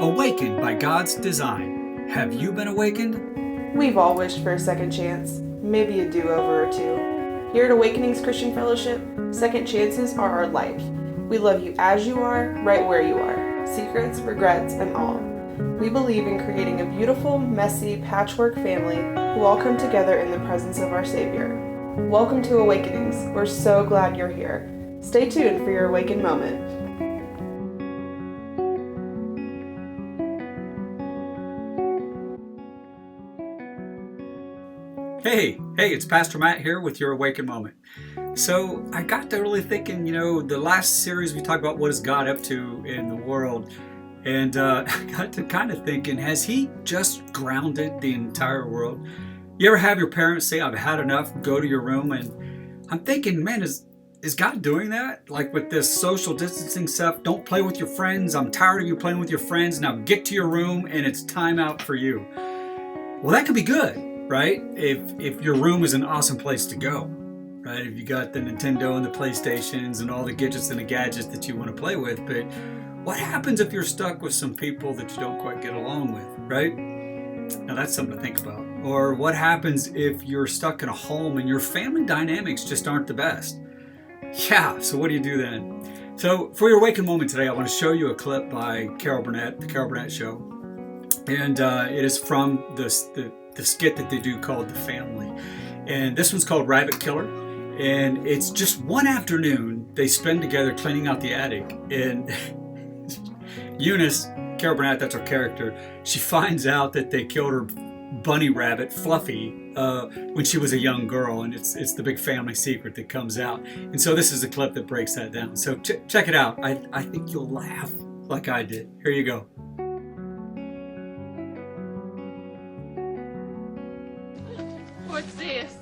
Awakened by God's design. Have you been awakened? We've all wished for a second chance, maybe a do-over or two. Here at Awakenings Christian Fellowship, second chances are our life. We love you as you are, right where you are, secrets, regrets, and all. We believe in creating a beautiful, messy, patchwork family who all come together in the presence of our Savior. Welcome to Awakenings. We're so glad you're here. Stay tuned for your awakened moment. Hey, it's Pastor Matt here with your Awakened Moment. So I got to really thinking, the last series we talked about what is God up to in the world. And I got to kind of thinking, has he just grounded the entire world? You ever have your parents say, I've had enough, go to your room? And I'm thinking, man, is God doing that? Like with this social distancing stuff, don't play with your friends. I'm tired of you playing with your friends. Now get to your room and it's time out for you. Well, that could be good, right? If your room is an awesome place to go, right? If you got the Nintendo and the PlayStations and all the gadgets and the gadgets that you want to play with. But what happens if you're stuck with some people that you don't quite get along with, right? Now that's something to think about. Or what happens if you're stuck in a home and your family dynamics just aren't the best? Yeah, so what do you do then? So for your Awakened Moment today, I want to show you a clip by Carol Burnett, The Carol Burnett Show. And it is from the skit that they do called The Family. And this one's called Rabbit Killer. And it's just one afternoon they spend together cleaning out the attic. And Eunice, Carol Burnett, that's her character, she finds out that they killed her bunny rabbit, Fluffy, when she was a young girl. And it's the big family secret that comes out. And so this is a clip that breaks that down. So check it out. I think you'll laugh like I did. Here you go. What's this?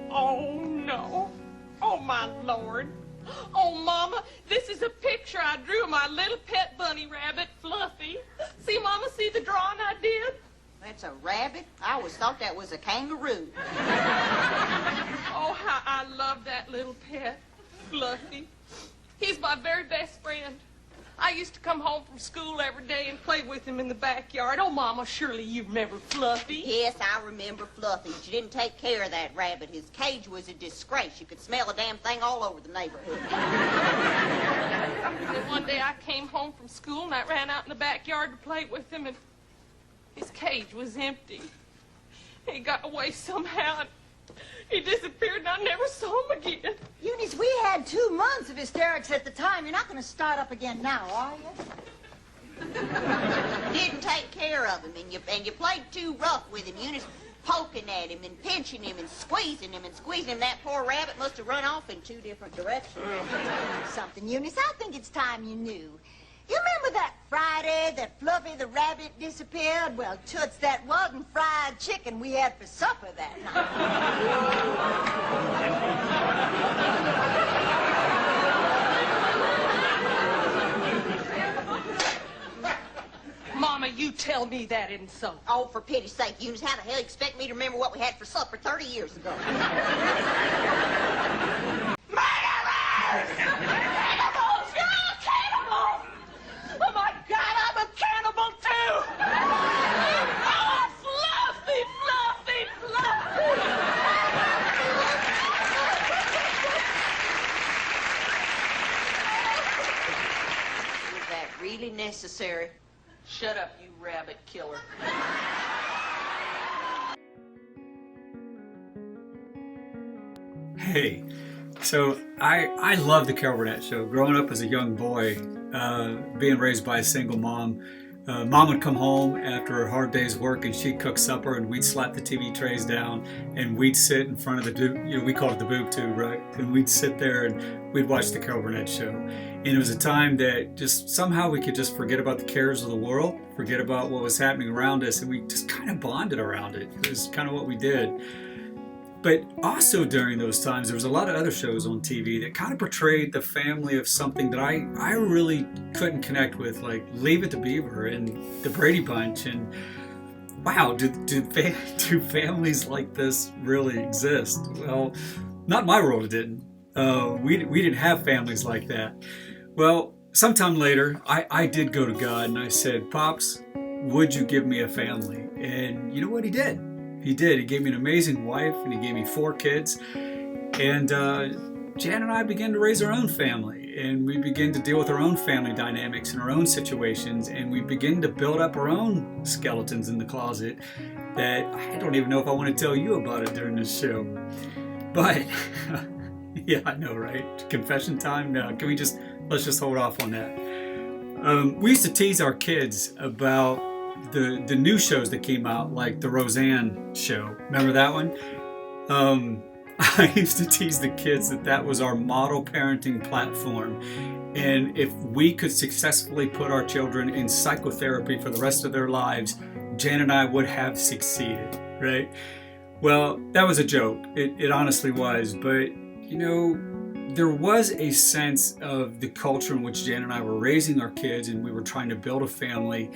Oh no. Oh my Lord. Oh Mama, this is a picture I drew of my little pet bunny rabbit, Fluffy. See Mama, see the drawing I did? That's a rabbit? I always thought that was a kangaroo. Oh, how I love that little pet, Fluffy. He's my very best friend. I used to come home from school every day and play with him in the backyard. Oh, Mama, surely you remember Fluffy. Yes, I remember Fluffy. But you didn't take care of that rabbit. His cage was a disgrace. You could smell the damn thing all over the neighborhood. And then one day I came home from school and I ran out in the backyard to play with him and his cage was empty. He got away somehow and he disappeared and I never saw him again. Eunice, we had 2 months of hysterics at the time. You're not going to start up again now, are you? Didn't take care of him, and you played too rough with him. Eunice, poking at him and pinching him and squeezing him and squeezing him. That poor rabbit must have run off in 2 different directions. Something, Eunice, I think it's time you knew. You remember that Friday that Fluffy the rabbit disappeared? Well, Toots, that wasn't fried chicken we had for supper that night. Mama, you tell me that isn't so. Oh, for pity's sake, Eunice, how the hell you expect me to remember what we had for supper 30 years ago? Really necessary. Shut up, you rabbit killer. Hey, so I love the Carol Burnett Show. Growing up as a young boy, being raised by a single mom, Mom would come home after a hard day's work and she'd cook supper and we'd slap the TV trays down and we'd sit in front of the, we called it the boob tube, right? And we'd sit there and we'd watch the Carol Burnett Show. And it was a time that just somehow we could just forget about the cares of the world, forget about what was happening around us, and we just kind of bonded around it. It was kind of what we did. But also during those times, there was a lot of other shows on TV that kind of portrayed the family of something that I really couldn't connect with, like Leave It to Beaver and The Brady Bunch. And wow, do families like this really exist? Well, not in my world it didn't. We didn't have families like that. Well, sometime later, I did go to God and I said, Pops, would you give me a family? And you know what he did? He did. He gave me an amazing wife and he gave me 4 kids. And Jan and I began to raise our own family, and we began to deal with our own family dynamics and our own situations, and we began to build up our own skeletons in the closet that I don't even know if I want to tell you about it during this show. But yeah, I know, right? Confession time? No, let's just hold off on that. We used to tease our kids about the new shows that came out, like the Roseanne show. Remember that one? I used to tease the kids that was our model parenting platform. And if we could successfully put our children in psychotherapy for the rest of their lives, Jan and I would have succeeded, right? Well, that was a joke. It honestly was. But, you know, there was a sense of the culture in which Jan and I were raising our kids, and we were trying to build a family,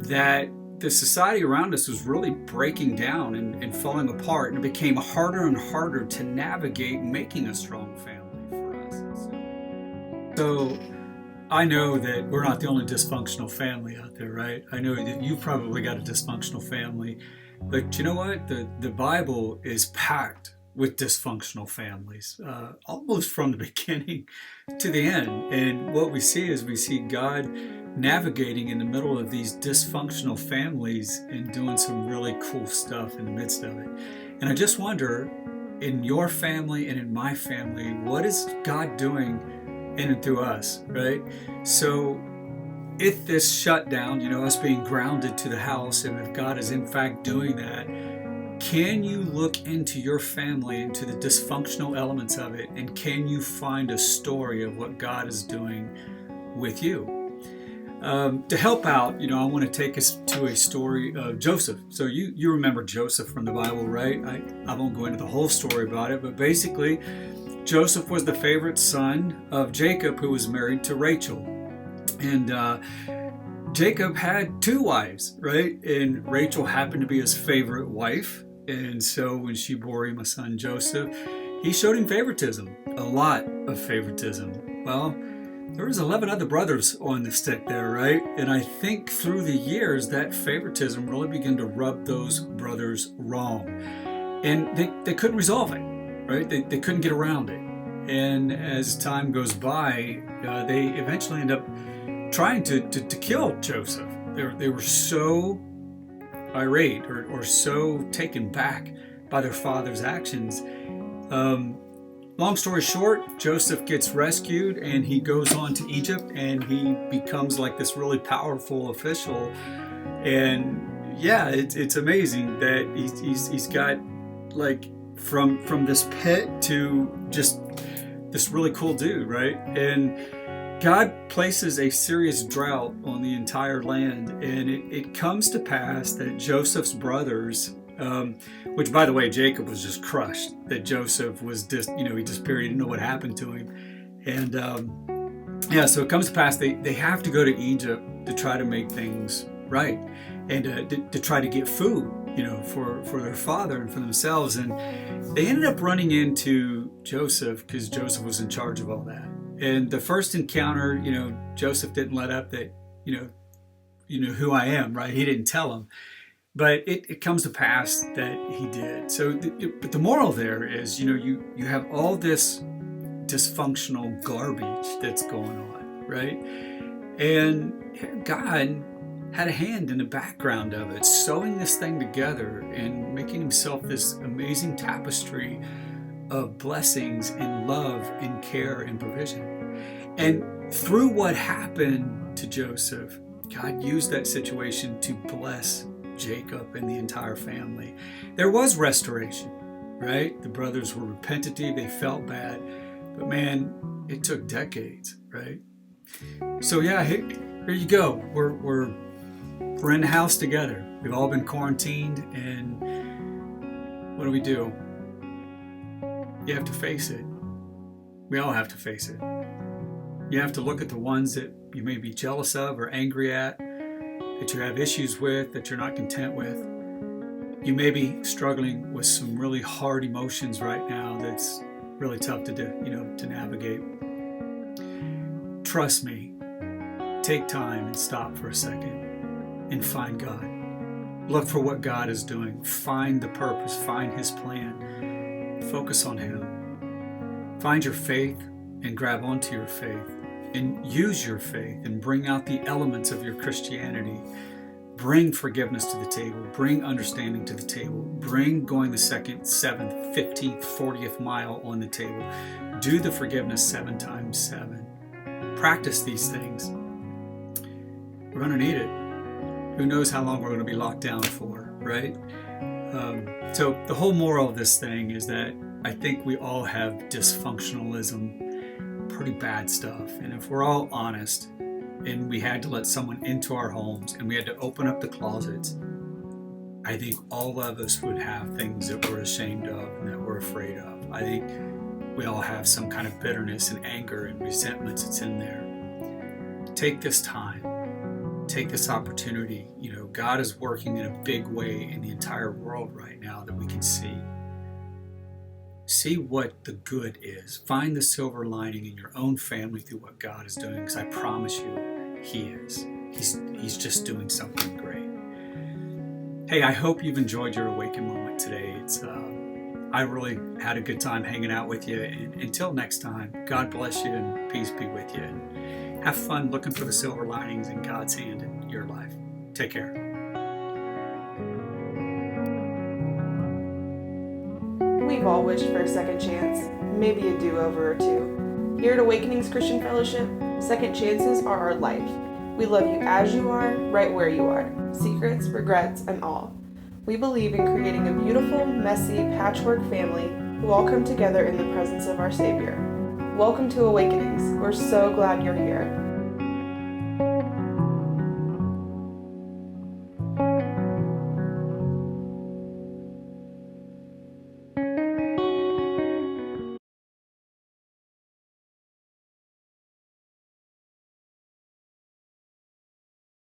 that the society around us was really breaking down and falling apart, and it became harder and harder to navigate making a strong family for us. So I know that we're not the only dysfunctional family out there, right? I know that you've probably got a dysfunctional family, but you know what? The Bible is packed with dysfunctional families, almost from the beginning to the end. And what we see is we see God navigating in the middle of these dysfunctional families and doing some really cool stuff in the midst of it. And I just wonder, in your family and in my family, what is God doing in and through us, right? So if this shutdown, you know, us being grounded to the house, and if God is in fact doing that, can you look into your family, into the dysfunctional elements of it, and can you find a story of what God is doing with you? To help out, you know, I want to take us to a story of Joseph. So you remember Joseph from the Bible, right? I won't go into the whole story about it, but basically Joseph was the favorite son of Jacob, who was married to Rachel. And Jacob had 2 wives, right? And Rachel happened to be his favorite wife. And so when she bore him a son, Joseph, he showed him favoritism, a lot of favoritism. Well, there was 11 other brothers on the stick there, right? And I think through the years, that favoritism really began to rub those brothers wrong. And they couldn't resolve it, right? They couldn't get around it. And as time goes by, they eventually end up trying to kill Joseph. They were so irate or so taken back by their father's actions. Long story short, Joseph gets rescued and he goes on to Egypt and he becomes like this really powerful official. And yeah, it's amazing that he's got like from this pit to just this really cool dude, right? And God places a serious drought on the entire land, and it comes to pass that Joseph's brothers, which by the way, Jacob was just crushed that Joseph was he disappeared. He didn't know what happened to him. And so it comes to pass they have to go to Egypt to try to make things right, and to try to get food, for their father and for themselves. And they ended up running into Joseph because Joseph was in charge of all that. And the first encounter, Joseph didn't let up that, who I am, right? He didn't tell him. But it comes to pass that he did. So, but the moral there is, you have all this dysfunctional garbage that's going on, right? And God had a hand in the background of it, sewing this thing together and making himself this amazing tapestry of blessings and love and care and provision. And through what happened to Joseph, God used that situation to bless Jacob and the entire family. There was restoration, right? The brothers were repentative, they felt bad, but man, it took decades, right? So yeah, here you go. We're in the house together. We've all been quarantined, and what do? You have to face it. We all have to face it. You have to look at the ones that you may be jealous of or angry at, that you have issues with, that you're not content with. You may be struggling with some really hard emotions right now that's really tough to do, to navigate. Trust me, take time and stop for a second and find God. Look for what God is doing. Find the purpose. Find His plan. Focus on Him. Find your faith and grab onto your faith and use your faith and bring out the elements of your Christianity. Bring forgiveness to the table. Bring understanding to the table. Bring going the 2nd, 7th, 15th, 40th mile on the table. Do the forgiveness 7 times 7. Practice these things. We're going to need it. Who knows how long we're going to be locked down for, right? So the whole moral of this thing is that I think we all have dysfunctionalism, pretty bad stuff. And if we're all honest, and we had to let someone into our homes and we had to open up the closets, I think all of us would have things that we're ashamed of and that we're afraid of. I think we all have some kind of bitterness and anger and resentments that's in there. Take this time. Take this opportunity. God is working in a big way in the entire world right now that we can see. See what the good is. Find the silver lining in your own family through what God is doing, because I promise you, He is. He's just doing something great. Hey, I hope you've enjoyed your Awaken moment today. I really had a good time hanging out with you. And until next time, God bless you and peace be with you. And have fun looking for the silver linings in God's hand in your life. Take care. We've all wished for a second chance, maybe a do-over or two. Here at Awakenings Christian Fellowship, second chances are our life. We love you as you are, right where you are, secrets, regrets, and all. We believe in creating a beautiful, messy, patchwork family who all come together in the presence of our Savior. Welcome to Awakenings. We're so glad you're here.